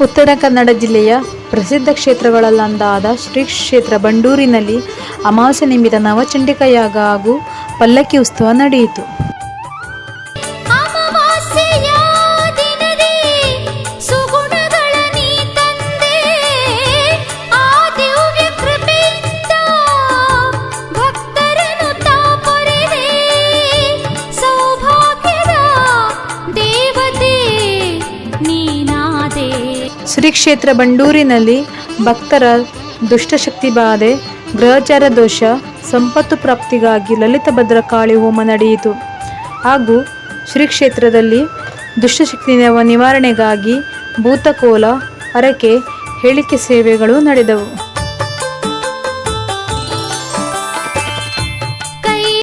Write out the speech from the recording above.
ಉತ್ತರ ಕನ್ನಡ ಜಿಲ್ಲೆಯ ಪ್ರಸಿದ್ಧ ಕ್ಷೇತ್ರಗಳಲ್ಲೊಂದಾದ ಶ್ರೀ ಕ್ಷೇತ್ರ ಬಂಡೂರಿನಲ್ಲಿ ಅಮಾವಾಸ್ಯೆ ನಿಮಿತ್ತ ನವಚಂಡಿಕಾ ಯಾಗ ಹಾಗೂ ಪಲ್ಲಕ್ಕಿ ಉತ್ಸವ ನಡೆಯಿತು. ಶ್ರೀ ಕ್ಷೇತ್ರ ಬಂಡೂರಿನಲ್ಲಿ ಭಕ್ತರ ದುಷ್ಟಶಕ್ತಿ ಬಾಧೆ, ಗ್ರಹಚಾರ ದೋಷ, ಸಂಪತ್ತು ಪ್ರಾಪ್ತಿಗಾಗಿ ಲಲಿತ ಭದ್ರಕಾಳಿ ಹೋಮ ನಡೆಯಿತು. ಹಾಗೂ ಶ್ರೀ ಕ್ಷೇತ್ರದಲ್ಲಿ ದುಷ್ಟಶಕ್ತಿ ನಿವಾರಣೆಗಾಗಿ ಭೂತಕೋಲ, ಹರಕೆ, ಹೇಳಿಕೆ ಸೇವೆಗಳು ನಡೆದವು.